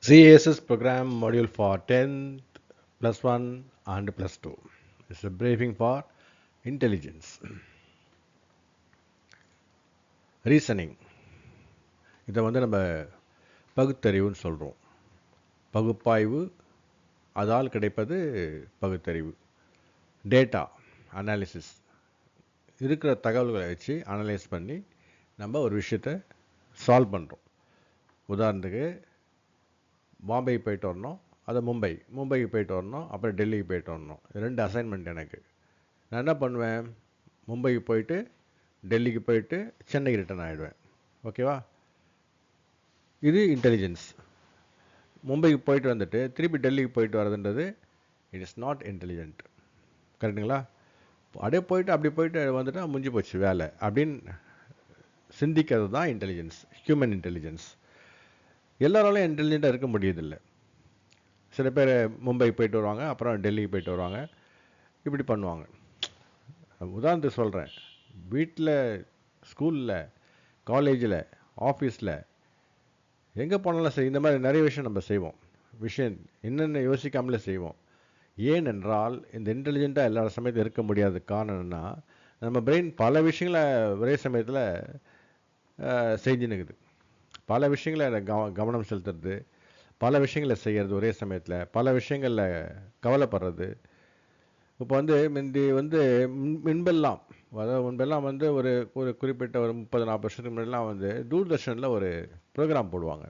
CASS program module for 10th plus 1 and plus 2. It's a briefing for intelligence. Reasoning. இதை நம்ம பகுத்தறிவுன்னு சொல்கிறோம். பகுப்பாய்வு, அதால் கிடைப்பது பகுத்தறிவு. டேட்டா அனாலிசிஸ், இருக்கிற தகவல்களை வச்சு அனலைஸ் பண்ணி நம்ம ஒரு விஷயத்தை சால்வ் பண்ணுறோம். உதாரணத்துக்கு பாம்பே போயிட்டு வரணும், அதை மும்பைக்கு போயிட்டு வரணும், அப்புறம் டெல்லிக்கு போயிட்டு வரணும். 2 அசைன்மெண்ட் எனக்கு. நான் என்ன பண்ணுவேன், மும்பைக்கு போயிட்டு டெல்லிக்கு போயிட்டு சென்னைக்கு ரிட்டர்ன் ஆகிடுவேன். ஓகேவா? இது இன்டெலிஜென்ஸ். மும்பைக்கு போயிட்டு வந்துட்டு திருப்பி டெல்லிக்கு போயிட்டு வரதுன்றது இட் இஸ் நாட் இன்டெலிஜென்ட். கரெக்டுங்களா? அப்படியே போயிட்டு அப்படி போயிட்டு வந்துட்டு முடிஞ்சு போச்சு வேலை அப்படின்னு சிந்திக்கிறது தான் இன்டெலிஜென்ஸ், ஹியூமன் இன்டெலிஜென்ஸ். எல்லாராலையும் இன்டெலிஜென்ட்டாக இருக்க முடியதில்லை. சில பேர் மும்பை போயிட்டு வருவாங்க, அப்புறம் டெல்லிக்கு போயிட்டு வருவாங்க, இப்படி பண்ணுவாங்க. உதாரணத்துக்கு சொல்கிறேன், வீட்டில், ஸ்கூலில், காலேஜில், ஆஃபீஸில், எங்கே போனாலும் சரி இந்த மாதிரி நிறைய விஷயம் நம்ம செய்வோம். விஷயம் என்னென்ன யோசிக்காமலே செய்வோம். ஏனென்றால் இந்த இன்டெலிஜென்ட்டாக எல்லா சமயத்தில் இருக்க முடியாத காரணம்னா, நம்ம பிரெயின் பல விஷயங்களை ஒரே சமயத்தில் செஞ்சுன்னுக்குது. பல விஷயங்களை கவனம் செலுத்துறது, பல விஷயங்களை செய்கிறது ஒரே சமயத்தில், பல விஷயங்களில் கவலைப்படுறது. இப்போ முன்பெல்லாம், அதாவது முன்பெல்லாம் ஒரு ஒரு குறிப்பிட்ட ஒரு 30-40 வருஷத்துக்கு முன்னாடிலாம் தூர்தர்ஷனில் ஒரு ப்ரோக்ராம் போடுவாங்க,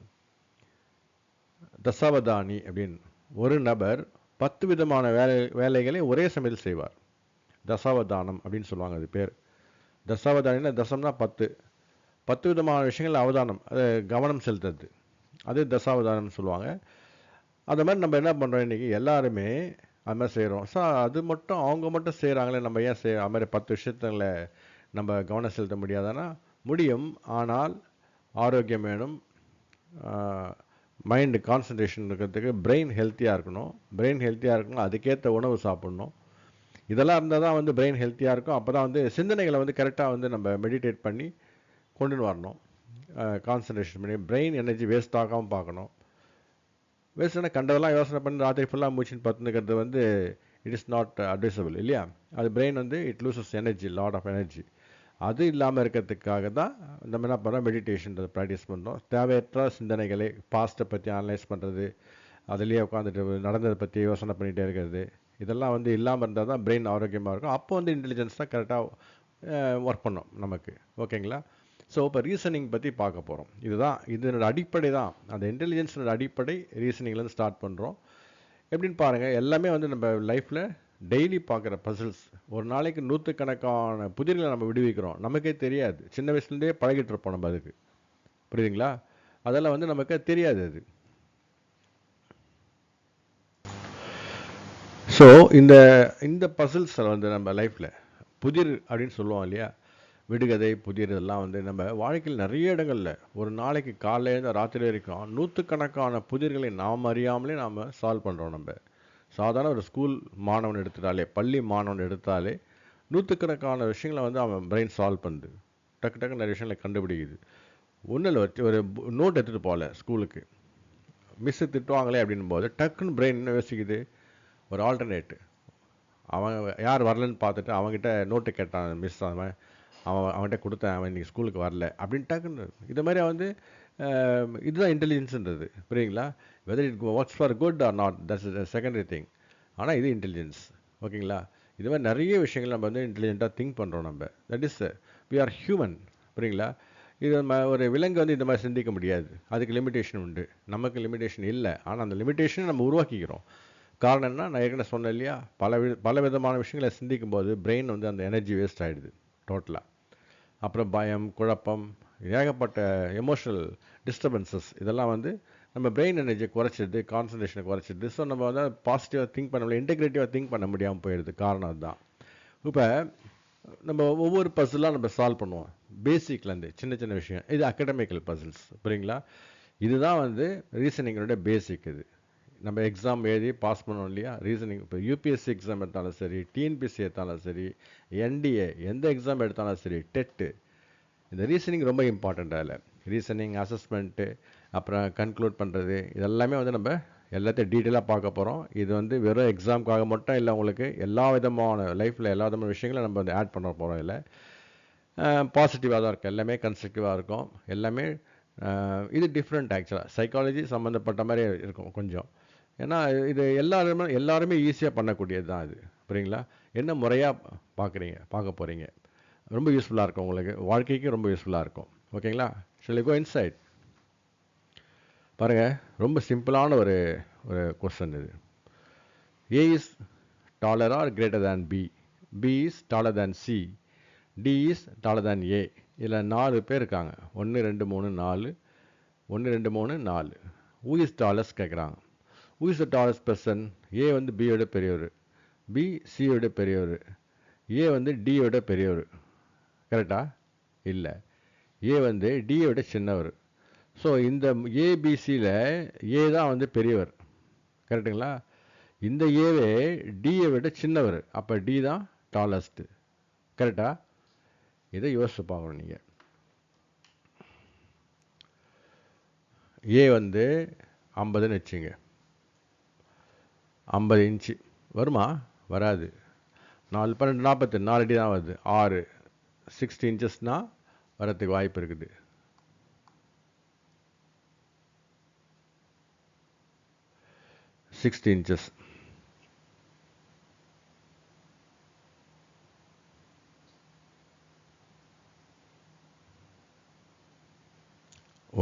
தசாவதானி அப்படின்னு. ஒரு நபர் 10 விதமான வேலைகளை ஒரே சமயத்தில் செய்வார். தசாவதானம் அப்படின்னு சொல்லுவாங்க அது பேர். தசாவதானின்னா தசம்னா 10 விதமான விஷயங்கள் அவதானம், அது கவனம் செலுத்துறது, அது தசாவதானம் சொல்லுவாங்க. அந்த மாதிரி நம்ம என்ன பண்ணுறோம், இன்றைக்கி எல்லாருமே அது மாதிரி செய்கிறோம். ஸோ அது மட்டும் அவங்க மட்டும் செய்கிறாங்களே, நம்ம ஏன் அது மாதிரி 10 விஷயத்தில் நம்ம கவனம் செலுத்த முடியாதானா? முடியும். ஆனால் ஆரோக்கியம் வேணும், மைண்டு கான்சன்ட்ரேஷன் இருக்கிறதுக்கு பிரெயின் ஹெல்த்தியாக இருக்கணும். பிரெயின் ஹெல்த்தியாக இருக்கணும், அதுக்கேற்ற உணவு சாப்பிட்ணும். இதெல்லாம் இருந்தால் தான் பிரெயின் ஹெல்த்தியாக இருக்கும். அப்போ தான் சிந்தனைகளை கரெக்டாக நம்ம மெடிடேட் பண்ணி கொண்டு வரணும். கான்சன்ட்ரேஷன் பண்ணி பிரெயின் எனர்ஜி வேஸ்ட் ஆகாமல் பார்க்கணும். வேஸ்ட்னா கண்டதெல்லாம் யோசனை பண்ணி ராத்திரி ஃபுல்லாக மூச்சின்னு பார்த்துக்கிறது இட் இஸ் நாட் அட்வைசபிள் இல்லையா? அது brain it loses energy, lot of energy. அது இல்லாமல் இருக்கிறதுக்காக தான் நம்ம என்ன பண்ணுறோம், மெடிடேஷன்றதை ப்ராக்டிஸ் பண்ணுறோம். தேவையற்ற சிந்தனைகளை, பாஸ்ட்டை பற்றி அனலைஸ் பண்ணுறது, அதுலேயே உட்காந்துட்டு நடந்ததை பற்றி யோசனை பண்ணிகிட்டே இருக்கிறது, இதெல்லாம் இல்லாமல் இருந்தால் தான் பிரெயின் ஆரோக்கியமாக இருக்கும். அப்போ இன்டெலிஜென்ஸ் தான் கரெக்டாக ஒர்க் பண்ணும் நமக்கு. ஓகேங்களா? ஸோ இப்போ ரீசனிங் பற்றி பார்க்க போகிறோம். இதனோட அடிப்படை தான், அந்த இன்டெலிஜென்ஸோட அடிப்படை ரீசனிங்லேருந்து ஸ்டார்ட் பண்ணுறோம். எப்படின்னு பாருங்கள், எல்லாமே நம்ம லைஃப்பில் டெய்லி பார்க்குற பசில்ஸ். ஒரு நாளைக்கு 100கணக்கான புதிர்களை நம்ம விடுவிக்கிறோம், நமக்கே தெரியாது. சின்ன வயசுலேருந்தே பழகிட்டு இருப்போம் நம்ம அதுக்கு. புரியுதுங்களா? அதெல்லாம் நமக்கு தெரியாது அது. ஸோ இந்த பசில்ஸ் நம்ம லைஃப்பில் புதிர் அப்படின்னு சொல்லுவோம் இல்லையா? விடுகதை, புதிர், இதெல்லாம் நம்ம வாழ்க்கையில் நிறைய இடங்களில் ஒரு நாளைக்கு காலையிலேருந்து ராத்திரி வரைக்கும் 100கணக்கான புதிர்களை நாம் அறியாமலே நாம் சால்வ் பண்ணுறோம். நம்ம சாதாரண ஒரு ஸ்கூல் மாணவன் எடுத்துட்டாலே, பள்ளி மாணவன் எடுத்தாலே 100கணக்கான விஷயங்களை அவன் பிரெயின் சால்வ் பண்ணுது. டக்கு நிறைய விஷயங்களை கண்டுபிடிக்குது. ஒன்றும் இல்லை, ஒரு நோட் எடுத்துகிட்டு போகல ஸ்கூலுக்கு, மிஸ்ஸு திட்டுவாங்களே அப்படின் போது டக்குன்னு பிரெயின் என்ன யோசிக்குது, ஒரு ஆல்டர்னேட்டு. அவன் யார் வரலன்னு பார்த்துட்டு அவங்ககிட்ட நோட்டு கேட்டான் மிஸ், அவன்கிட்ட கொடுத்தேன், அவன் இன்றைக்கி ஸ்கூலுக்கு வரல அப்படின்ட்டாக்குன்னு. இது மாதிரி இதுதான் இன்டெலிஜென்ஸுன்றது. புரியுங்களா? Whether it works for good or not, that's secondary thing. ஆனால் இது இன்டெலிஜென்ஸ். ஓகேங்களா? இது மாதிரி நிறைய விஷயங்கள் நம்ம இன்டெலிஜென்ட்டாக திங்க் பண்ணுறோம் நம்ம. That is we are human. புரியுங்களா? இது ஒரு விலங்கு இந்த மாதிரி சிந்திக்க முடியாது, அதுக்கு லிமிட்டேஷன் உண்டு. நமக்கு லிமிட்டேஷன் இல்லை, ஆனால் அந்த லிமிட்டேஷனை நம்ம உருவாக்கிக்கிறோம். காரணம் என்ன, நான் ஏற்கனவே சொன்னேன் இல்லையா? பல விதமான விஷயங்களை சிந்திக்கும் போது பிரெயின் அந்த எனர்ஜி வேஸ்ட் ஆகிடுது டோட்டலாக. அப்புறம் பயம், குழப்பம், ஏகப்பட்ட எமோஷனல் டிஸ்டர்பன்சஸ், இதெல்லாம் நம்ம பிரெயின் எனர்ஜியை குறைச்சிடுது, கான்சன்ட்ரேஷனை குறைச்சிடுது. ஸோ நம்ம பாசிட்டிவாக திங்க் பண்ண முடியல, இன்டெகிரேட்டிவாக திங்க் பண்ண முடியாமல் போயிடுது. காரணம் அதுதான். இப்போ நம்ம ஒவ்வொரு பசிலாக நம்ம சால்வ் பண்ணுவோம், பேசிக்லேருந்து சின்ன விஷயம். இது அகடமிக்கல் பசில்ஸ். புரியுங்களா? இதுதான் ரீசனிங்கோட பேசிக். இது நம்ம எக்ஸாம் எழுதி பாஸ் பண்ணோம் இல்லையா? ரீசனிங். இப்போ யூபிஎஸ்சி எக்ஸாம் எடுத்தாலும் சரி, டிஎன்பிஎஸ்சி எடுத்தாலும் சரி, என்டிஏ எந்த எக்ஸாம் எடுத்தாலும் சரி, டெட்டு, இந்த ரீசனிங் ரொம்ப இம்பார்ட்டண்ட். அதில் ரீசனிங், அசஸ்மெண்ட்டு, அப்புறம் கன்க்ளூட் பண்ணுறது, இதெல்லாமே வந்து நம்ம எல்லாத்தையும் டீட்டெயிலாக பார்க்க போகிறோம். இது வந்து வெறும் எக்ஸாமுக்காக மட்டும் இல்லை, உங்களுக்கு எல்லா விதமான லைஃப்பில் எல்லா விதமான விஷயங்களும் நம்ம வந்து ஆட் பண்ண போகிறோம். இல்லை பாசிட்டிவாக தான் இருக்கும், எல்லாமே கன்ஸ்ட்ரக்டிவாக இருக்கும், எல்லாமே இது டிஃப்ரெண்ட். ஆக்சுவலாக சைக்காலஜி சம்மந்தப்பட்ட மாதிரி இருக்கும் கொஞ்சம். ஏன்னா இது எல்லாருமே ஈஸியாக பண்ணக்கூடியது தான் இது. புரியுங்களா? என்ன முறையாக பார்க்க போகிறீங்க, ரொம்ப யூஸ்ஃபுல்லாக இருக்கும் உங்களுக்கு, வாழ்க்கைக்கு ரொம்ப யூஸ்ஃபுல்லாக இருக்கும். ஓகேங்களா? Shall go inside. பாருங்கள், ரொம்ப சிம்பிளான ஒரு ஒரு கொஸ்டின் இது. A is taller or greater than B, B is taller than C, D is taller than A. இதில் 4 பேர் இருக்காங்க. 1 2 3 4, 1 2 3 4. Who is tallest கேட்குறாங்க. Who is the tallest person? A வந்து B யோட பெரியவர், B C யோட பெரியவர், A வந்து D யோட பெரியவர். கரெக்டா? இல்லை, A வந்து D யோட சின்னவர். ஸோ இந்த ஏபிசியில் ஏ தான் வந்து பெரியவர். கரெக்டுங்களா? இந்த ஏவே டியை விட சின்னவர், அப்போ டி தான் டாலஸ்ட்டு. கரெக்டா? இதை யோசிச்சு பார்க்கணும் நீங்கள். ஏ வந்து 50ன்னு வச்சுங்க, 50 இன்ச்சு வருமா? வராது. 4 12 48, 4 அடி தான் வருது. 6 60 இன்ச்சஸ்னால் வரத்துக்கு வாய்ப்பு இருக்குது. Sixty inches.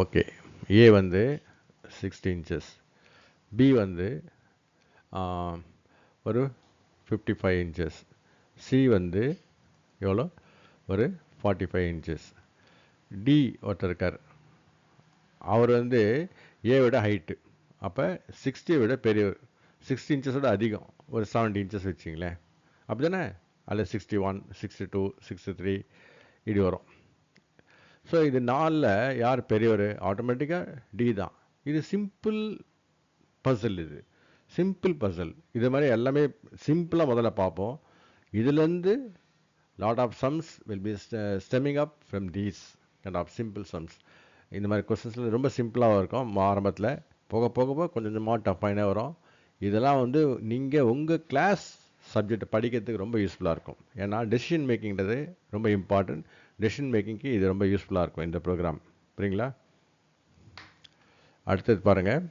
ஓகே, ஏ வந்து 60 இன்ச்சஸ், பி வந்து ஒரு 55 இன்ச்சஸ், சி வந்து எவ்வளோ? ஒரு 45 இன்ச்சஸ். டி ஒருத்தர் இருக்கார், அவர் வந்து ஏ விட ஹைட்டு, அப்போ 60 விட பெரியவர், 60 இன்ச்சஸோட அதிகம், ஒரு 70 இன்ச்சஸ் வச்சிங்களேன். அப்படி தானே? அதில் 61, 62, 63 இப்படி வரும். ஸோ இது 4ல் யார் பெரியவர்? ஆட்டோமேட்டிக்காக டி தான். இது சிம்பிள் பசில், இது சிம்பிள் பசில். இது மாதிரி எல்லாமே சிம்பிளாக முதல்ல பார்ப்போம். இதுலேருந்து lot of sums will be stemming up from these kind of simple sums. இந்த மாதிரி கொஸ்டின்ஸில் ரொம்ப சிம்பிளாக இருக்கும் ஆரம்பத்தில், போக போக கொஞ்சம் கொஞ்சமாக டஃப்பாயினே வரும். இதெல்லாம் வந்து நீங்கள் உங்கள் கிளாஸ் சப்ஜெக்ட் படிக்கிறதுக்கு ரொம்ப யூஸ்ஃபுல்லாக இருக்கும். ஏன்னா டெசிஷன் மேக்கிங்கிறது ரொம்ப இம்பார்ட்டன்ட். டெசிஷன் மேக்கிங்க்கு இது ரொம்ப யூஸ்ஃபுல்லாக இருக்கும் இந்த ப்ரோக்ராம். புரியுங்களா? அடுத்தது பாருங்கள்,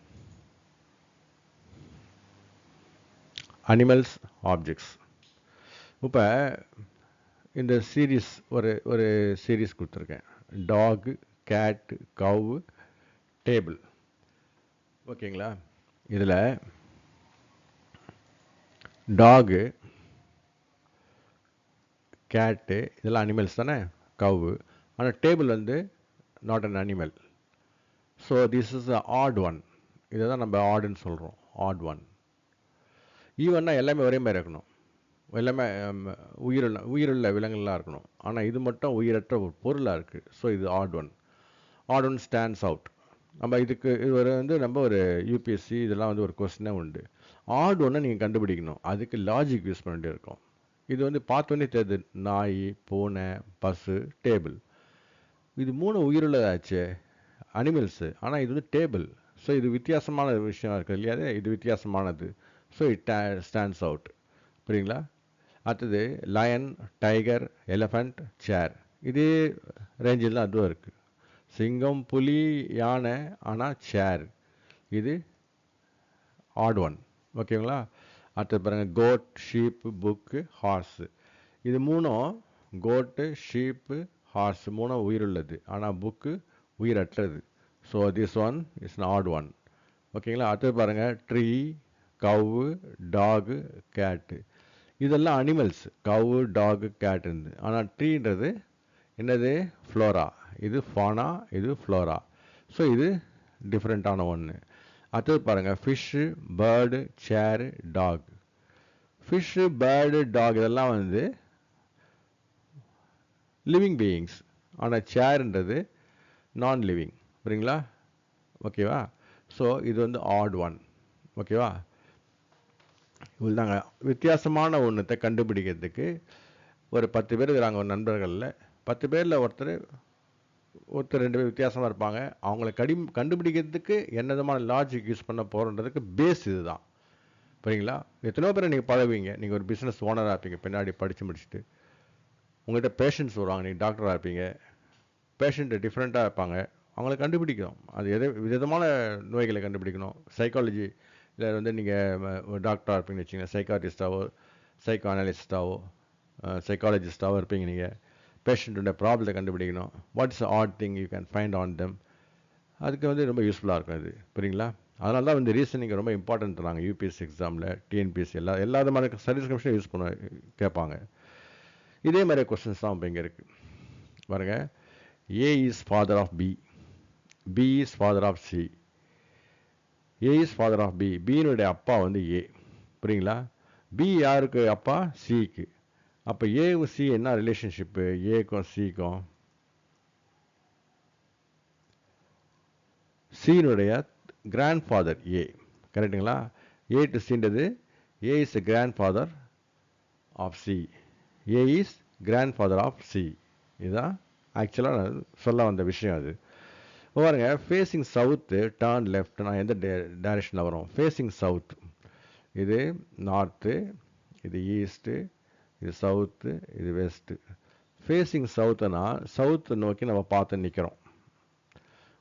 அனிமல்ஸ் ஆப்ஜெக்ட்ஸ். இப்போ இந்த சீரீஸ் ஒரு சீரீஸ் கொடுத்துருக்கேன். டாகு, கேட்டு, கவு, டேபிள். ஓகேங்களா? இதில் டாகு, கேட்டு இதெல்லாம் அனிமல்ஸ் தானே, கவு. ஆனால் டேபிள் வந்து not an animal. So this is a odd one. இதை தான் நம்ம ஆடுன்னு சொல்கிறோம், ஆட் ஒன். ஈவன்னா எல்லாமே ஒரே மாதிரி இருக்கணும், எல்லாமே உயிருள்ள விலங்குகளாக இருக்கணும். ஆனால் இது மட்டும் உயிரற்ற ஒரு பொருளாக இருக்குது. ஸோ இது odd one. Odd one stands out. நம்ம இதுக்கு இது வந்து நம்ம ஒரு யூபிஎஸ்சி இதெல்லாம் வந்து ஒரு கொஸ்டினே உண்டு. ஆட் ஒன்னை நீங்கள் கண்டுபிடிக்கணும், அதுக்கு லாஜிக் யூஸ் பண்ண வேண்டியிருக்கும். இது வந்து பார்த்தோன்னே தெரியுது, நாய், பூனை, பசு, டேபிள். இது 3 உயிருள்ளதாச்சு, அனிமல்ஸு. ஆனால் இது வந்து டேபிள். ஸோ இது வித்தியாசமான விஷயம் இருக்குது இல்லையா? இது வித்தியாசமானது. So it stands out. புரியுங்களா? அடுத்தது லயன், டைகர், எலிஃபண்ட், சேர். இதே ரேஞ்சில் தான் அதுவும் இருக்குது. சிங்கம், புலி, யானை, ஆனால் சேர் இது ஆட் ஒன். ஓகேங்களா? அடுத்தது பாருங்கள், கோட், ஷீப்பு, புக்கு, ஹார்ஸு. இது 3ம் கோட்டு, ஷீப்பு, ஹார்ஸ் 3ம் உயிருள்ளது, ஆனால் புக்கு உயிரற்றது. So this one is an odd one. ஓகேங்களா? அடுத்தது பாருங்கள், ட்ரீ, கவு, டாகு, கேட்டு. இதெல்லாம் அனிமல்ஸ், கவு, டாகு, கேட் இருந்து. ஆனால் ட்ரீன்றது என்னது? ஃப்ளோரா. இது ஃபானா, இது ஃப்ளோரா. ஸோ இது டிஃப்ரெண்ட்டான ஒன்று. அடுத்தது பாருங்கள், ஃபிஷ்ஷு, பேர்டு, சேரு, டாக். ஃபிஷ்ஷு, பேர்டு, டாக் இதெல்லாம் வந்து லிவிங் பீயிங்ஸ். ஆனால் சேர்ன்றது நான் லிவிங். புரியுங்களா? ஓகேவா? ஸோ இது வந்து ஆட் ஒன். ஓகேவா? இவ்வளோ தாங்க. வித்தியாசமான ஒன்றத்தை கண்டுபிடிக்கிறதுக்கு ஒரு 10 பேர் இருக்கிறாங்க ஒரு நண்பர்களில். 10 பேரில் ஒருத்தர் ஒருத்தர் 2 பேர் வித்தியாசமாக இருப்பாங்க. அவங்கள கண்டுபிடிக்கிறதுக்கு என்ன விதமான லாஜிக் யூஸ் பண்ண போகிறோன்றதுக்கு பேஸ் இதுதான். புரியுங்களா? எத்தனையோ பேரை நீங்கள் பழகுவீங்க. நீங்கள் ஒரு பிஸ்னஸ் ஓனராக இருப்பீங்க பின்னாடி படித்து முடிச்சுட்டு. உங்கள்கிட்ட பேஷண்ட்ஸ் வருவாங்க. நீங்கள் டாக்டராக இருப்பீங்க. பேஷண்ட்டு டிஃப்ரெண்ட்டாக இருப்பாங்க. அவங்கள கண்டுபிடிக்கணும். அது விதமான நோய்களை கண்டுபிடிக்கணும். சைக்காலஜி இல்லை வந்து நீங்கள் டாக்டராக இருப்பீங்கன்னு வச்சுக்கோங்க. சைக்காட்டிஸ்டாவோ சைக்கோ அனாலிஸ்டாவோ சைக்காலஜிஸ்டாவோ இருப்பீங்க. நீங்கள் பேஷண்ட்டோட ப்ராப்ளத்தை கண்டுபிடிக்கணும். What is odd thing you can find on them. அதுக்கு வந்து ரொம்ப யூஸ்ஃபுல்லாக இருக்கும் இது. புரியுங்களா? அதனால தான் வந்து ரீசனிங் ரொம்ப இம்பார்ட்டன்ட் தராங்க. யூபிஎஸ்சி எக்ஸாமில், டிஎன்பிஎஸ்சி எல்லா விதமான சர்வீஸ் கமிஷனும் யூஸ் பண்ண கேட்பாங்க. இதே மாதிரி கொஸ்டின்ஸ் தான் இப்போ இங்கே இருக்குது. பாருங்க, A is father of B, B is father of C. A is father of B, பியினுடைய அப்பா வந்து ஏ. புரியுங்களா? பி யாருக்கு அப்பா? சிக்கு. அப்போ ஏவும் சி என்ன ரிலேஷன்ஷிப்பு? ஏக்கும் சிக்கும் சியினுடைய கிராண்ட் ஃபாதர் ஏ. கரெக்டுங்களா? ஏ டு சின்றது A is grandfather of C. A is grandfather of C. இதுதான் ஆக்சுவலாக நான் சொல்ல வந்த விஷயம். அது பாருங்க, ஃபேஸிங் சவுத்து டர்ன் லெஃப்ட். நான் எந்த டைரக்ஷனில் வரும்? Facing south. இது நார்த்து, இது ஈஸ்ட்டு, இது சவுத்து, இது வெஸ்ட்டு. ஃபேஸிங் சவுத்துனா சவுத்து நோக்கி நம்ம பார்த்து நிற்கிறோம்.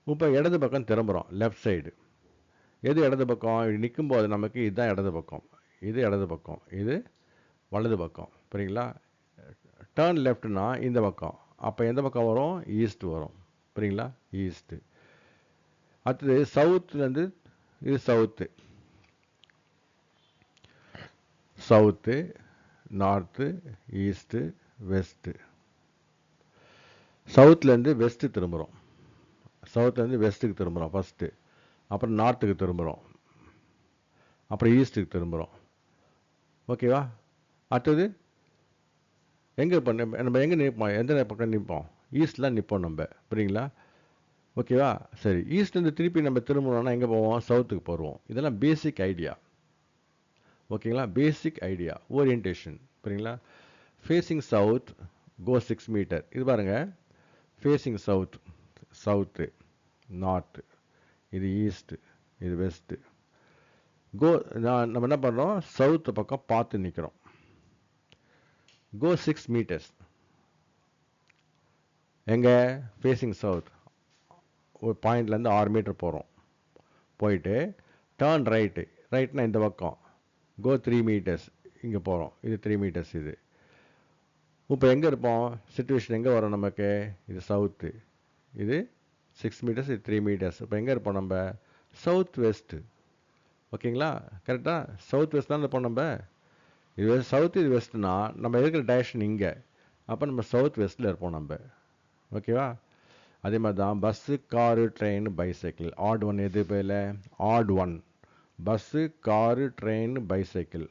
இப்போ இடது பக்கம் திரும்புகிறோம், லெஃப்ட் சைடு. எது இடது பக்கம்? இப்படி நிற்கும்போது நமக்கு இதுதான் இடது பக்கம், இது இடது பக்கம், இது வலது பக்கம். புரியுங்களா? டர்ன் லெஃப்ட்னா இந்த பக்கம். அப்போ எந்த பக்கம் வரும்? ஈஸ்ட் வரும். புரியுங்களா? ஈஸ்ட்டு. அடுத்தது சவுத்துலேருந்து இது south, south, north, east, west. சவுத்துலேருந்து வெஸ்ட்டு திரும்புகிறோம், சவுத்துலேருந்து வெஸ்ட்டுக்கு திரும்புகிறோம் ஃபஸ்ட்டு. அப்புறம் நார்த்துக்கு திரும்புகிறோம், அப்புறம் ஈஸ்ட்டுக்கு திரும்புகிறோம். ஓகேவா? அடுத்தது எங்கே இப்போ நம்ம எங்கே நிற்போம்? எந்த பக்கம் நிற்போம்? ஈஸ்டில் நிற்போம் நம்ம. புரியுங்களா? ஓகேவா? சரி, ஈஸ்ட்லேருந்து திருப்பி நம்ம திரும்பணும்னா எங்கே போவோம்? சவுத்துக்கு போடுவோம். இதெல்லாம் பேசிக் ஐடியா. ஓகேங்களா? Basic idea, orientation. புரியுங்களா? ஃபேஸிங் சவுத் கோ 6 மீட்டர். இது பாருங்கள், ஃபேஸிங் சவுத், சவுத்து, நார்த்து, இது ஈஸ்ட்டு, இது வெஸ்ட்டு. நம்ம என்ன பண்ணுறோம்? சவுத்து பக்கம் பார்த்து நிற்கிறோம். கோ 6 மீட்டர்ஸ். எங்கே? Facing south. ஒரு பாயிண்ட்லேருந்து 6 மீட்டர் போகிறோம். போயிட்டு டர்ன் ரைட்டு, ரைட்னா இந்த பக்கம். கோ 3 மீட்டர்ஸ். இங்கே போகிறோம், இது 3 மீட்டர்ஸ். இது இப்போ எங்கே இருப்போம்? சிச்சுவேஷன் எங்கே வரும் நமக்கு? இது சவுத்து, இது 6 மீட்டர்ஸ், இது 3 மீட்டர்ஸ். இப்போ எங்கே இருப்போம் நம்ம? South west. ஓகேங்களா? கரெக்டாக சவுத் வெஸ்ட் தான் இருப்போம் நம்ம. இது சவுத்து, இது வெஸ்ட்னா நம்ம இருக்கிற டைரக்ஷன் இங்கே. அப்போ நம்ம சவுத் வெஸ்ட்டில் இருப்போம் நம்ம. ஓகேவா? அதே மாதிரி தான் bus, car, train, bicycle. Odd one எது பேரில்? Odd one. Bus, car, train, bicycle.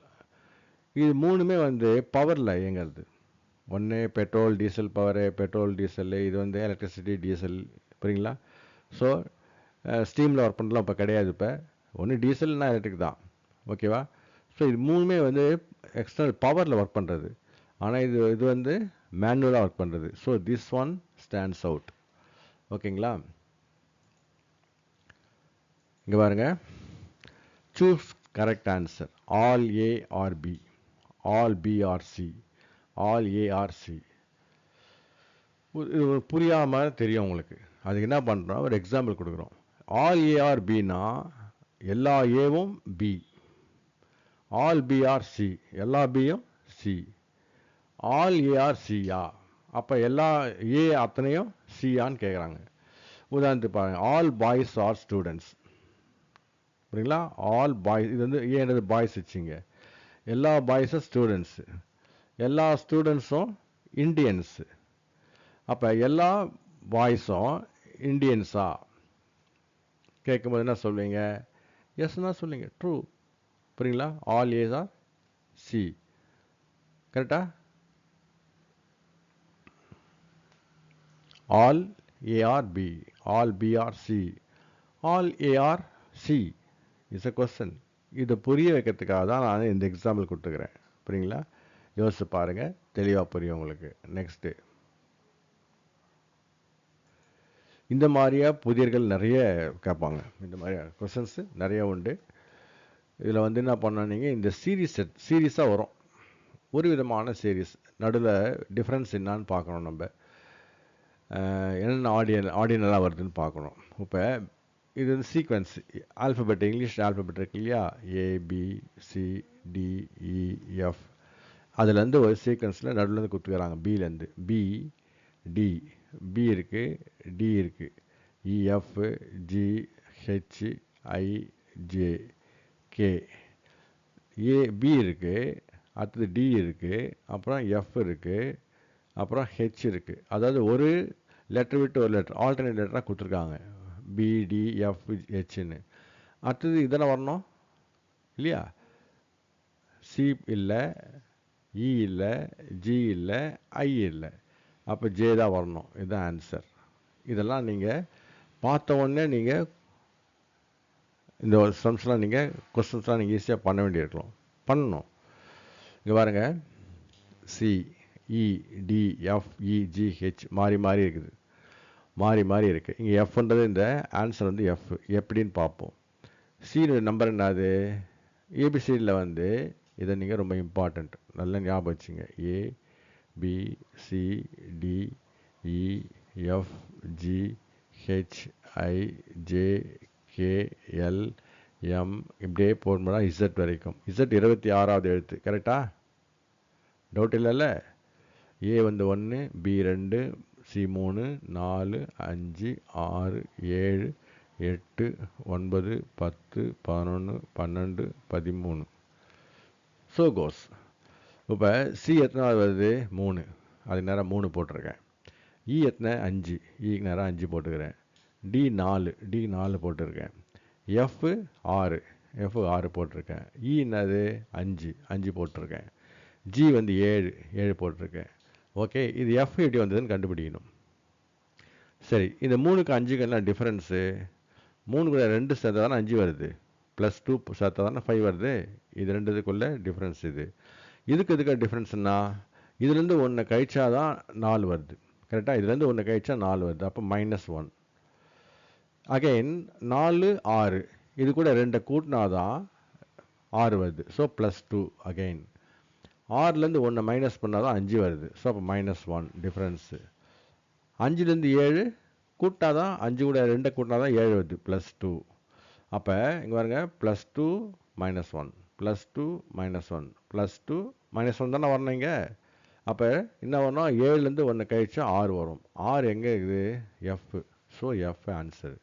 இது மூணுமே வந்து பவரில் இயங்கிறது. ஒன்று petrol diesel power, petrol diesel. இது வந்து எலக்ட்ரிசிட்டி டீசல். புரியுங்களா? ஸோ ஸ்டீமில் ஒர்க் பண்ணலாம் இப்போ கிடையாது. இப்போ ஒன்று டீசல்னா எலக்ட்ரிக் தான். ஓகேவா? ஸோ இது மூணுமே வந்து எக்ஸ்டர்னல் பவரில் ஒர்க் பண்ணுறது. ஆனால் இது வந்து மேனுவலாக ஒர்க் பண்ணுறது. So this one stands out. ஓகேங்களா? இங்கே பாருங்க, choose correct answer. All A are B, all B are C, all A are C. இது புரியாமல் தெரியும் உங்களுக்கு. அதுக்கு என்ன பண்ணுறோம்? ஒரு எக்ஸாம்பிள் கொடுக்குறோம். ஆல் ஏ ஆர் பின்னா எல்லா ஏவும் B. All B are C, எல்லா பியும் சி. ஆல் ஏ ஆர் சியா, அப்போ எல்லா ஏ அத்தனையும் சியான்னு கேட்குறாங்க. உதாரணத்துக்கு பாருங்க, ஆல் பாய்ஸ் ஆர் ஸ்டூடெண்ட்ஸ். புரியுங்களா? ஆல் பாய்ஸ், இது வந்து ஏன்றது பாய்ஸ் வச்சுங்க. எல்லா பாய்ஸும் ஸ்டூடெண்ட்ஸு, எல்லா ஸ்டூடெண்ட்ஸும் இண்டியன்ஸு. அப்போ எல்லா பாய்ஸும் இண்டியன்ஸா கேட்கும்போது என்ன சொல்வீங்க? எஸ்னா சொல்லுங்க, ட்ரூ. புரியுங்களா? All As are C. கரெக்டா? All A are B, all B are C, all A are C is a question. இதை புரிய வைக்கிறதுக்காக தான் நான் இந்த எக்ஸாம்பிள் கொடுத்துக்கிறேன். புரியுங்களா? யோசிச்சு பாருங்கள், தெளிவாக புரியும் உங்களுக்கு. நெக்ஸ்ட்டு இந்த மாதிரியா புதிர்கள் நிறைய கேட்பாங்க. இந்த மாதிரி கொஸ்டின்ஸ் நிறைய உண்டு. இதில் வந்து என்ன பண்ண நீங்கள் இந்த சீரீஸாக வரும், ஒரு விதமான சீரீஸ். நடுவில் டிஃப்ரென்ஸ் என்னான்னு பார்க்கணும் நம்ம. என்னென்ன ஆர்டினலாக வருதுன்னு பார்க்கணும். இப்போ இது வந்து சீக்வன்ஸ் ஆல்ஃபபெட், இங்கிலீஷ் ஆல்ஃபபெட் இருக்கு இல்லையா, ABCDEF. அதுலேருந்து ஒரு சீக்வன்ஸில் நடுவிலேருந்து கொடுத்துக்கிறாங்க. பிலேருந்து பி இருக்குது, டி இருக்குது, EF GHIJ K, B இருக்குது, அடுத்தது D இருக்குது, அப்புறம் F இருக்குது, அப்புறம் H இருக்குது. அதாவது ஒரு லெட்டர் விட்டு ஒரு லெட்டர் ஆல்டர்னேட் லெட்டராக கொடுத்துருக்காங்க, BDFHன்னு. அடுத்தது இதெல்லாம் வரணும் இல்லையா, C இல்லை, E இல்லை, G இல்லை, I இல்லை, அப்போ J தான் வரணும். இதுதான் ஆன்சர். இதெல்லாம் நீங்கள் பார்த்த உடனே நீங்கள் இந்த சம்ஸ்லாம் நீங்கள் கொஸ்டின்ஸ்லாம் நீங்கள் ஈஸியாக பண்ண வேண்டியிருக்கலாம், பண்ணணும். இங்கே பாருங்கள், CEDFEGH மாறி மாறி இருக்குது, மாறி இருக்குது. இங்கே எஃப்ன்றது இந்த ஆன்சர் வந்து எஃப். எப்படின்னு பார்ப்போம். சியோட நம்பர் என்னது, ஏபிசிடியில் வந்து இதை நீங்கள் ரொம்ப இம்பார்ட்டண்ட் நல்லா ஞாபகம் வச்சுங்க. ABCDEFGHIJKLM இப்படியே போகும்போது இசட் வரைக்கும். இசட் 26வது எழுத்து, கரெக்டா? டவுட் இல்லைல்ல. ஏ வந்து 1, பி 2, சி 3, 4, 5, 6, 7, 8, 9, 10, 11, 12, 13. ஸோ கோஸ். இப்போ சி எத்தனாவது வருது, 3, அதுக்கு நேரம் 3 போட்டிருக்கேன். இ எத்தனை, 5, இக்கு நேரம் 5 போட்டுக்கிறேன். டி 4 போட்டிருக்கேன். எஃப் 6 போட்டிருக்கேன். இ என்னது, 5 போட்டிருக்கேன். ஜி வந்து 7 போட்டிருக்கேன். ஓகே, இது எஃப் எப்படி வந்ததுன்னு கண்டுபிடிக்கணும். சரி, இந்த 3க்கு 5க்கு என்ன டிஃப்ரென்ஸு? 3 கூட 2 சேர்த்தா தானே 5 வருது, +2 சேர்த்தா தானே 5 வருது. இது ரெண்டுக்குள்ள டிஃப்ரென்ஸ் இது. இதுக்கு டிஃப்ரென்ஸ்னா, இதுலேருந்து 1 கழிச்சா தான் 4 வருது, கரெக்டாக? இதுலேருந்து 1 கழிச்சா 4 வருது, அப்போ -1. அகைன் 4, 6, இது கூட 2 கூட்டினா தான் 6 வருது, ஸோ +2 அகைன். 6லேருந்து 1 மைனஸ் பண்ணால் தான் 5 வருது, ஸோ அப்போ -1 டிஃப்ரென்ஸு. 5லேருந்து 7 கூட்டினா தான், 5 கூட 2 கூட்டினா தான் 7 வருது, +2. அப்போ இங்கே பாருங்க, +2 -1 +2 -1 +2 -1 தானே வரணும் இங்கே. அப்போ என்ன வரணும், 7லேருந்து 1 கழிச்சா 6 வரும். 6 எங்கே இருக்குது, எஃப். So F answer.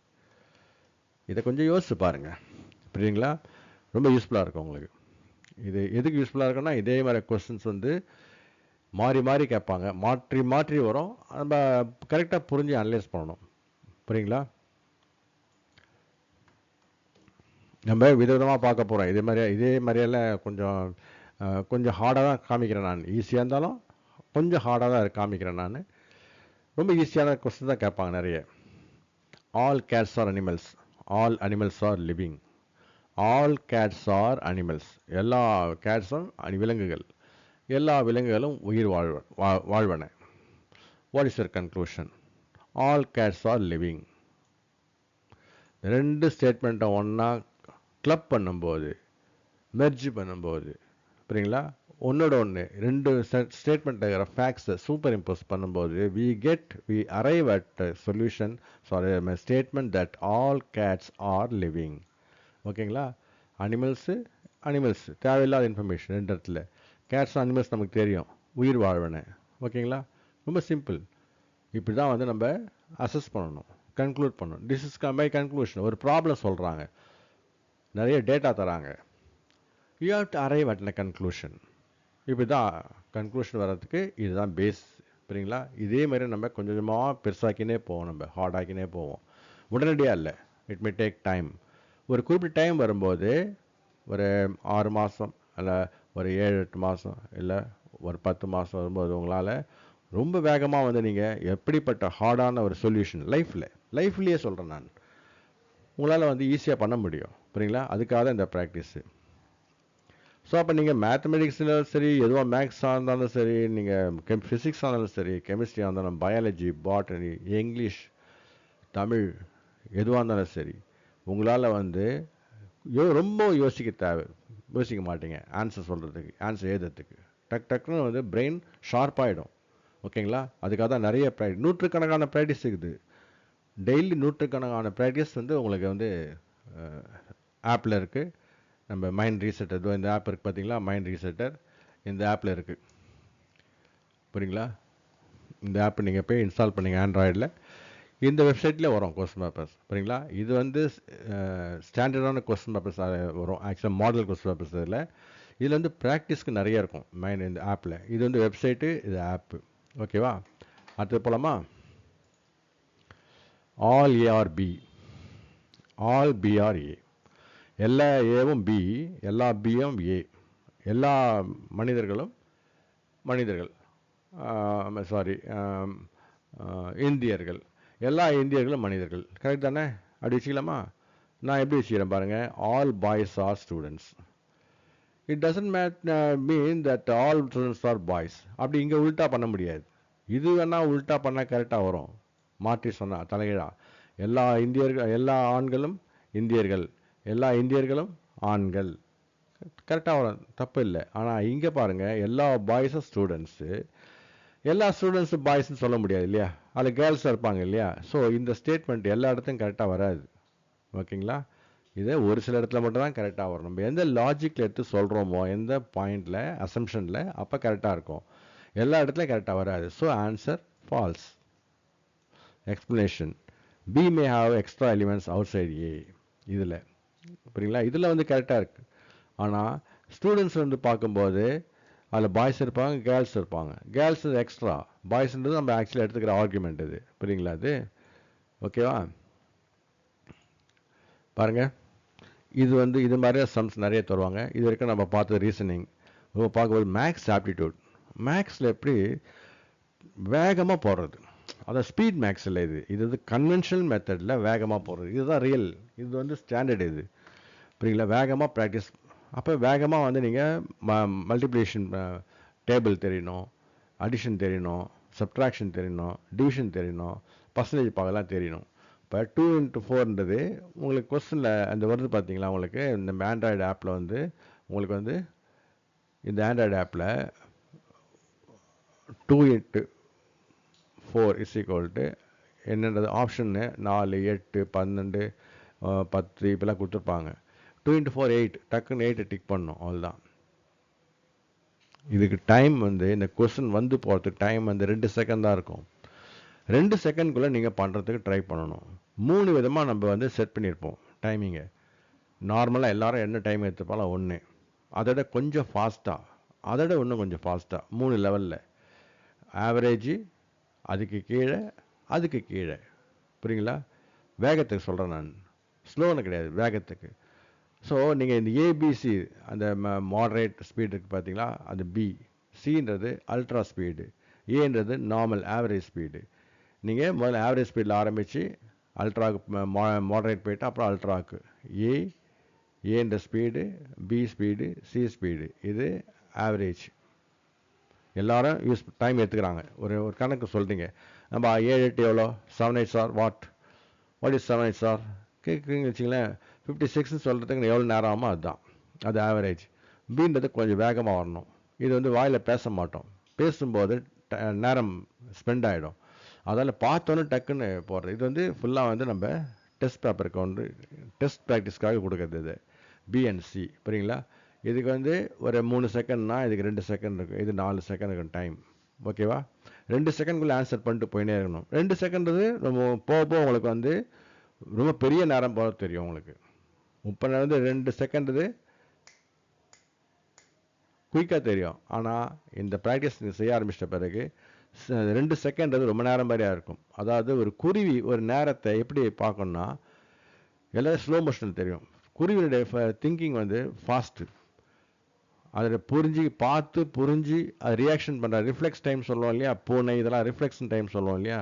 இதை கொஞ்சம் யோசிச்சு பாருங்கள், புரியுங்களா? ரொம்ப யூஸ்ஃபுல்லாக இருக்கும் உங்களுக்கு. இது எதுக்கு யூஸ்ஃபுல்லாக இருக்குன்னா, இதே மாதிரி கொஸ்டின்ஸ் வந்து மாறி மாறி கேட்பாங்க, மாற்றி மாற்றி வரும். நம்ம கரெக்டாக புரிஞ்சு அனலைஸ் பண்ணணும், புரியுங்களா? நம்ம விதவிதமாக பார்க்க போகிறோம். இதே மாதிரியெல்லாம் கொஞ்சம் ஹார்டாக தான் காமிக்கிறேன் நான். ஈஸியாக இருந்தாலும் கொஞ்சம் ஹார்டாக தான் காமிக்கிறேன் நான். ரொம்ப ஈஸியான கொஸ்டின் தான் கேட்பாங்க நிறைய. All cats are animals, all animals are living. All cats are animals, எல்லா கேட்ஸும் விலங்குகள், எல்லா விலங்குகளும் உயிர் வாழ்வன. What is your conclusion? All cats are living. 2 ஸ்டேட்மெண்ட்டை ஒன்றா கிளப் பண்ணும்போது, மெர்ஜ் பண்ணும்போது, புரியுங்களா? ஒன்னோட ஒன்று 2 ஸ்டேட்மெண்ட் இருக்கிற ஃபேக்ட்ஸை சூப்பர் இம்போஸ் பண்ணும்போது we arrive at a solution, sorry, a statement that all cats are living. ஓகேங்களா? அனிமல்ஸ் தேவையில்லாத இன்ஃபர்மேஷன் 2 இடத்துல. கேட்ஸ் அனிமல்ஸ் நமக்கு தெரியும், உயிர் வாழ்வன. ஓகேங்களா? ரொம்ப சிம்பிள். இப்படி தான் வந்து நம்ம அசஸ் பண்ணணும், கன்க்ளூட் பண்ணணும். This is my conclusion. ஒரு ப்ராப்ளம் சொல்கிறாங்க, நிறைய டேட்டா தராங்க, you have to arrive at a conclusion. இப்படி தான் கன்க்ளூஷன் வர்றதுக்கு இதுதான் பேஸ், புரியுங்களா? இதே மாதிரி நம்ம கொஞ்சம் கொஞ்சமாக பெருசாக்கினே போவோம், நம்ம ஹார்டாக்கினே போவோம். உடனடியாக இல்லை, இட் மே டேக் டைம். ஒரு குறிப்பிட்ட டைம் வரும்போது, ஒரு 6 மாதம் இல்லை ஒரு 7-8 மாதம் இல்லை ஒரு 10 மாதம் வரும்போது உங்களால் ரொம்ப வேகமாக வந்து நீங்கள் எப்படிப்பட்ட ஹார்டான ஒரு சொல்யூஷன் லைஃப்லேயே சொல்கிறேன் நான், உங்களால் வந்து ஈஸியாக பண்ண முடியும், புரியுங்களா? அதுக்காக தான் இந்த ப்ராக்டிஸு. ஸோ அப்போ நீங்கள் மேத்தமெட்டிக்ஸ்னாலும் சரி, எதுவாக மேக்ஸாக இருந்தாலும் சரி, நீங்கள் ஃபிசிக்ஸாக இருந்தாலும் சரி, கெமிஸ்ட்ரியாக இருந்தாலும், பயாலஜி, பாட்டனி, இங்கிலீஷ், தமிழ் எதுவாக இருந்தாலும் சரி, உங்களால் வந்து ரொம்ப யோசிக்க மாட்டீங்க ஆன்சர் சொல்கிறதுக்கு, ஆன்சர் எழுதுறதுக்கு. டக்குன்னு வந்து பிரெயின் ஷார்ப்பாகிடும். ஓகேங்களா? அதுக்காக தான் நிறைய நூற்றுக்கணக்கான ப்ராக்டிஸ் இருக்குது. டெய்லி நூற்றுக்கணக்கான ப்ராக்டிஸ் வந்து உங்களுக்கு வந்து ஆப்பில் இருக்குது. நம்ம மைண்ட் ரீசெட்டர், இந்த ஆப் இருக்குது பார்த்தீங்களா, மைண்ட் ரீசெட்டர், இந்த ஆப்பில் இருக்குது. புரியுங்களா? இந்த ஆப் நீங்கள் போய் இன்ஸ்டால் பண்ணீங்க ஆண்ட்ராய்டில், இந்த வெப்சைட்லேயே வரும் கொஸ்டின் பேப்பர்ஸ். புரியுங்களா? இது வந்து ஸ்டாண்டர்டான கொஸ்டின் பேப்பர்ஸ் வரும். ஆக்சுவலாக மாடல் கொஸ்டின் பேப்பர்ஸ் இதில் வந்து ப்ராக்டிஸ்க்கு நிறைய இருக்கும் மைண்ட் இந்த ஆப்பில். இது வந்து வெப்சைட்டு, இது ஆப்பு. ஓகேவா? அடுத்தது போலாமா? ஆல் ஏஆர்பி, ஆல் பிஆர்ஏ, எல்லா ஏவும் பி, எல்லா பியும் ஏ. எல்லா மனிதர்களும் மனிதர்கள், சாரி, இந்தியர்கள், எல்லா இந்தியர்களும் மனிதர்கள். கரெக்ட் தானே? அப்படி வச்சுக்கலாமா? நான் எப்படி வச்சுக்கிறேன் பாருங்கள். All boys are students. It doesn't mean that all students are boys. அப்படி இங்கே உல்ட்டா பண்ண முடியாது. இது வேணால் உல்ட்டா பண்ணால் கரெக்டாக வரும். மாற்றி சொன்னால் தலைகீழா, எல்லா இந்தியர்கள், எல்லா ஆண்களும் இந்தியர்கள், எல்லா இந்தியர்களும் ஆண்கள். கரெக்டாக வரும், தப்பு இல்லை. ஆனால் இங்கே பாருங்கள், எல்லா பாய்ஸும் ஸ்டூடெண்ட்ஸு, எல்லா ஸ்டூடெண்ட்ஸும் பாய்ஸ்ன்னு சொல்ல முடியாது இல்லையா? அதில் கேர்ள்ஸாக இருப்பாங்க இல்லையா? ஸோ இந்த ஸ்டேட்மெண்ட் எல்லா இடத்துலையும் கரெக்டாக வராது. ஓகேங்களா? இது ஒரு சில இடத்துல மட்டும் தான் கரெக்டாக வரும். நம்ம எந்த லாஜிக்கில் எடுத்து சொல்கிறோமோ, எந்த பாயிண்டில், அசம்ஷனில், அப்போ கரெக்டாக இருக்கும். எல்லா இடத்துலையும் கரெக்டாக வராது. So answer false. Explanation, B may have extra elements outside A. இதில் புரியுங்களா? இதில் வந்து கரெக்டாக இருக்குது. ஆனால் ஸ்டூடெண்ட்ஸ் வந்து பார்க்கும்போது அதில் பாய்ஸ் இருப்பாங்க, கேர்ள்ஸ் இருப்பாங்க. கேர்ள்ஸ் எக்ஸ்ட்ரா, பாய்ஸ்ன்றது நம்ம ஆக்சுவலாக எடுத்துக்கிற ஆர்குமெண்ட் இது. புரியுங்களா? அது ஓகேவா? பாருங்கள், இது வந்து இது மாதிரியே சம்ஸ் நிறைய தருவாங்க. இது வரைக்கும் நம்ம பார்த்தது ரீசனிங். இப்போ பார்க்கும்போது மேக்ஸ் ஆப்டிடியூட். மேக்ஸில் எப்படி வேகமாக போடுறது, அதான் ஸ்பீட் மேக்ஸ் இல்லை. இது வந்து கன்வென்ஷனல் மெத்தடில் வேகமாக போடுறது. இதுதான் ரியல், இது வந்து ஸ்டாண்டர்ட். இது புரியுங்களா? வேகமாக ப்ராக்டிஸ். அப்போ வேகமாக வந்து நீங்கள் மல்டிப்ளிகேஷன் டேபிள் தெரியணும், அடிஷன் தெரியணும், சப்ட்ராக்ஷன் தெரியணும், டிவிஷன் தெரியணும், பர்சன்டேஜ் பார்க்கலாம் தெரியணும். இப்போ 2 into 4ன்றது உங்களுக்கு கொஸ்டினில் அந்த வருது பார்த்தீங்களா? உங்களுக்கு இந்த ஆண்ட்ராய்டு ஆப்பில் வந்து உங்களுக்கு வந்து இந்த ஆண்ட்ராய்டு ஆப்பில் 2 into 4 இஸ் ஈக்குவல் டு என்னன்றது ஆப்ஷன்னு 4, 8, 12, 10 இப்போலாம் கொடுத்துருப்பாங்க. 2 into 4 8, டக்குன்னு 8 டிக் பண்ணணும், அவ்வளோதான். இதுக்கு டைம் வந்து இந்த கொஸ்டின் வந்து போகிறதுக்கு டைம் வந்து 2 செகண்ட் தான் இருக்கும். 2 செகண்ட்குள்ளே நீங்கள் பண்ணுறதுக்கு ட்ரை பண்ணணும். 3 விதமாக நம்ம வந்து செட் பண்ணியிருப்போம் டைமிங்கை. நார்மலாக எல்லாரும் என்ன டைம் எடுத்துப்பாங்களோ 1, அதோட கொஞ்சம் ஃபாஸ்ட்டாக, அதோட இன்னும் கொஞ்சம் ஃபாஸ்ட்டாக, 3 லெவலில். ஆவரேஜு, அதுக்கு கீழே, அதுக்கு கீழே. புரியுங்களா? வேகத்துக்கு சொல்கிறேன் நான், ஸ்லோன்னு கிடையாது, வேகத்துக்கு. ஸோ நீங்கள் இந்த ஏபிசி, அந்த மாடரேட் ஸ்பீடு இருக்குது பார்த்தீங்களா, அது பி. சின்றது அல்ட்ரா ஸ்பீடு, ஏன்றது நார்மல் ஆவரேஜ் ஸ்பீடு. நீங்கள் முதல்ல ஆவரேஜ் ஸ்பீடில் ஆரம்பித்து அல்ட்ராவுக்கு மாடரேட் போயிட்டு அப்புறம் அல்ட்ராவுக்கு. ஏன்ற speed, B speed, C speed, இது ஆவரேஜ். எல்லாரும் டைம் எடுத்துக்கிறாங்க. ஒரு கணக்கு சொல்கிறீங்க, நம்ம 7 8 எவ்வளோ, 7 8 சார் வாட் இஸ் 7 8 சார் கேட்குறீங்கன்னு வச்சிங்களேன். 56ன்னு சொல்கிறதுக்கு எவ்வளோ நேரம் ஆகுமோ அதுதான், அது ஆவரேஜ். பீன்றது கொஞ்சம் வேகமாக வரணும். இது வந்து வாயில் பேச மாட்டோம், பேசும்போது நேரம் ஸ்பெண்ட் ஆகிடும். அதில் பார்த்தோன்னே டக்குன்னு போடுறது. இது வந்து ஃபுல்லாக வந்து நம்ம டெஸ்ட் பேப்பருக்கு வந்து டெஸ்ட் ப்ராக்டிஸ்க்காக கொடுக்குறது. இது பிஎன்சி. புரியுங்களா? இதுக்கு வந்து ஒரு 3 செகண்ட்னா இதுக்கு 2 செகண்ட் இருக்குது, இது 4 செகண்ட் இருக்கும் டைம். ஓகேவா? 2 செகண்ட்குள்ளே ஆன்சர் பண்ணிட்டு போயினே இருக்கணும். 2 செகண்ட்றது நம்ம போக உங்களுக்கு வந்து ரொம்ப பெரிய நேரம் போல தெரியும் உங்களுக்கு. 30 வந்து 2 செகண்ட்றது குயிக்காக தெரியும். ஆனால் இந்த ப்ராக்டிஸ் நீங்கள் செய்ய ஆரம்பிச்சிட்ட பிறகு 2 செகண்ட் அது ரொம்ப நேரம் மாதிரியாக இருக்கும். அதாவது ஒரு குருவி ஒரு நேரத்தை எப்படி பார்க்கணுன்னா, எல்லோரும் ஸ்லோ மோஷன் தெரியும். குருவியுடைய திங்கிங் வந்து ஃபாஸ்ட்டு. அதில் புரிஞ்சு அது ரியாக்ஷன் பண்ணுற ரிஃப்ளெக்ஸ் டைம் சொல்லுவோம் இல்லையா, பூனை இதெல்லாம் ரிஃப்ளெக்ஷன் டைம் சொல்லுவோம் இல்லையா.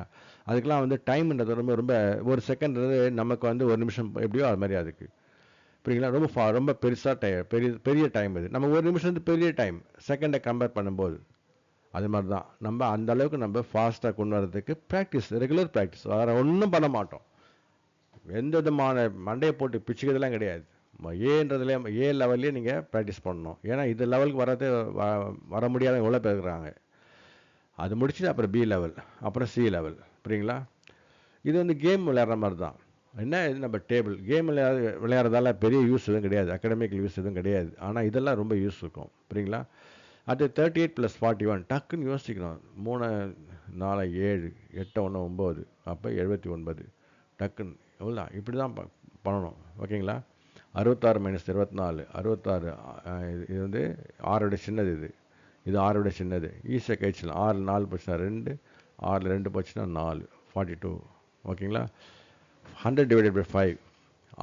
அதுக்கெலாம் வந்து டைம்ன்றது ரொம்ப ரொம்ப ஒரு செகண்ட்றது நமக்கு வந்து 1 நிமிஷம் எப்படியோ அது மாதிரி அதுக்கு. புரியுங்களா? ரொம்ப பெருசாக பெரிய டைம் இது. நம்ம 1 நிமிஷம் வந்து பெரிய டைம் செகண்டை கம்பேர் பண்ணும்போது. அது மாதிரி தான் நம்ம அந்த அளவுக்கு நம்ம ஃபாஸ்ட்டாக கொண்டு வரதுக்கு ப்ராக்டிஸ், ரெகுலர் ப்ராக்டிஸ், வேறு ஒன்றும் பண்ண மாட்டோம். எந்த விதமான மண்டையை போட்டு பிச்சுக்கிறதுலாம் கிடையாது. ஏன்றதுலேயே ஏ லெவல்லே நீங்கள் ப்ராக்டிஸ் பண்ணணும். ஏன்னா இது லெவலுக்கு வர முடியாத எவ்வளோ பேர் இருக்கிறாங்க. அது முடிச்சுட்டு அப்புறம் பி லெவல், அப்புறம் சி லெவல். புரியுங்களா? இது வந்து கேம் விளையாடுற மாதிரி தான். என்ன இது நம்ம டேபிள் கேம் விளையாடுறதால பெரிய யூஸ் எதுவும் கிடையாது, அகாடமிக்கல் யூஸ் எதுவும் கிடையாது. ஆனால் இதெல்லாம் ரொம்ப யூஸ் இருக்கும். புரியுங்களா? அது 38 + 41 டக்குன்னு யோசிக்கணும். 3 4 7 8 1 9, அப்போ 79 டக்குன்னு எவ்வளோ இப்படி தான் பண்ணணும். ஓகேங்களா? 66 - 24 66. இது வந்து 6 விட சின்னது. இது 6 விட சின்னது. ஈஸியாக கழிச்சிடலாம். 6 4 போச்சுன்னா 2, 6 2 போச்சுன்னா 4, 42. ஓகேங்களா? 100 / 5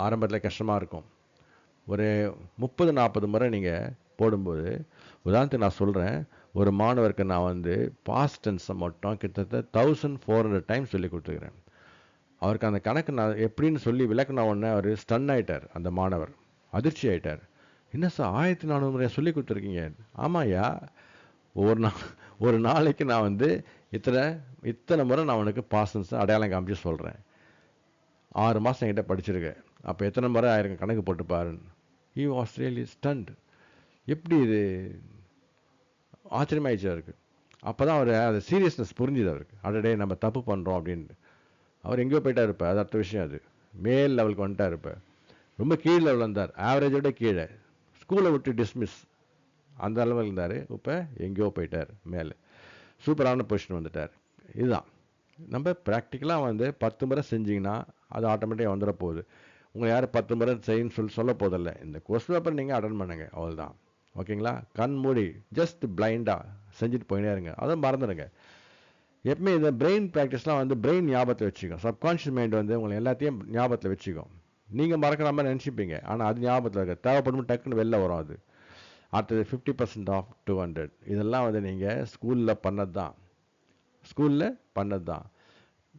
ஆரம்பத்தில் கஷ்டமாக இருக்கும். ஒரு 30 40 முறை நீங்கள் போடும்போது, உதாரணத்துக்கு நான் சொல்கிறேன், ஒரு மாணவருக்கு நான் வந்து பாஸ்ட் டென்ஸை மட்டும் கிட்டத்தட்ட 1400 டைம்ஸ் சொல்லி கொடுத்துக்கிறேன். அவருக்கு அந்த கணக்கு நான் எப்படின்னு சொல்லி விளக்குன உடனே அவர் ஸ்டன் ஆகிட்டார். அந்த மாணவர் அதிர்ச்சி ஆகிட்டார். என்ன சார் 1400 முறையை சொல்லி கொடுத்துருக்கீங்க? ஆமாய்யா, ஒரு ஒரு நாளைக்கு நான் வந்து இத்தனை முறை நான் உனக்கு பாஸ்ட் டென்ஸை அடையாளம் காமிச்சு சொல்கிறேன். 6 மாதம் என்கிட்ட படிச்சிருக்கேன். அப்போ எத்தனை முறை ஆயிரம் கணக்கு போட்டு பாருன்னு. He was really stunt. எப்படி இது ஆச்சரியமாயிடுச்சு அவருக்கு. அப்போ தான் அவர் அந்த சீரியஸ்னஸ் புரிஞ்சுது அவருக்கு. அடடே நம்ம தப்பு பண்ணுறோம் அப்படின்ட்டு. அவர் எங்கேயோ போயிட்டார். இப்போ அது அடுத்த விஷயம். அது மேல் லெவலுக்கு வந்துட்டார். இப்போ ரொம்ப கீழ் லெவலில் இருந்தார், ஆவரேஜோட கீழே. ஸ்கூலை விட்டு டிஸ்மிஸ் அந்த லெவலில் இருந்தார். இப்போ எங்கேயோ போயிட்டார் மேலே. சூப்பரான பொசிஷன் வந்துட்டார். இதுதான் நம்ம ப்ராக்டிக்கலாக வந்து 10 முறை செஞ்சிங்கன்னா அது ஆட்டோமேட்டிக்காக வந்துட போகுது. உங்களை யார் 10 முறை செய்யணும்னு சொல்ல போதில்லை. இந்த கொஸ்டின் பேப்பர் நீங்கள் அட்டன் பண்ணுங்கள், அவ்வளோதான். ஓகேங்களா? கண் மூடி ஜஸ்ட் பிளைண்டாக செஞ்சுட்டு போயினே இருங்க. அதை மறந்துடுங்க. எப்பவுமே இந்த பிரெயின் ப்ராக்டிஸ்லாம் வந்து பிரெயின் ஞாபகத்தில் வச்சுக்கும். சப்கான்ஷியஸ் மைண்ட் வந்து உங்களை எல்லாத்தையும் ஞாபகத்தில் வச்சுக்கும். நீங்கள் மறக்கிற மாதிரி நினச்சிப்பீங்க, ஆனால் அது ஞாபகத்தில் இருக்க தேவைப்படும் டக்குன்னு வெளில வரும். அது அடுத்தது 50% ஆஃப் 200. இதெல்லாம் வந்து நீங்கள் ஸ்கூலில் பண்ணது தான்.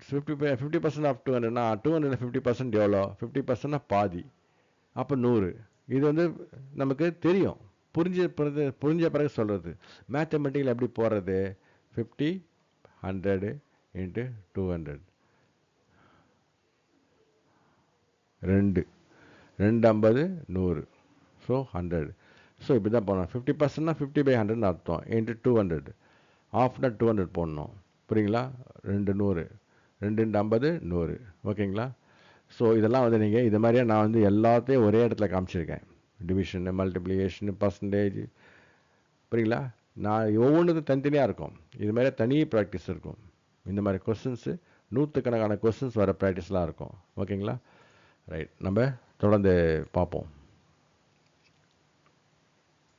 50% ஆஃப் 200னா 200 50% எவ்வளோ? 50%னா பாதி. அப்போ 100. இது வந்து நமக்கு தெரியும். புரிஞ்ச பிறகு சொல்கிறது. மேத்தமெட்டிக்கல் எப்படி போடுறது? 50 100 × 200. 2 2 50 100. ஸோ 100. ஸோ இப்படி தான் போடணும். 50%னா 50/100ன்னு அர்த்தம். × 200. ஆஃப்னா 200 போடணும். புரியுங்களா? 2 100. 2 × 50 100. ஓகேங்களா? ஸோ இதெல்லாம் வந்து நீங்கள் இது மாதிரியே நான் வந்து எல்லாத்தையும் ஒரே இடத்துல காமிச்சிருக்கேன். Division, multiplication, percentage. புரியுங்களா? நான் ஒவ்வொன்றுக்கும் தனித்தனியாக இருக்கும். இது மாதிரி தனி ப்ராக்டிஸ் இருக்கும். இந்த மாதிரி கொஸ்டின்ஸு நூற்றுக்கணக்கான கொஸ்டின்ஸ் வர ப்ராக்டிஸ்லாம் இருக்கும். ஓகேங்களா? ரைட், நம்ம தொடர்ந்து பார்ப்போம்.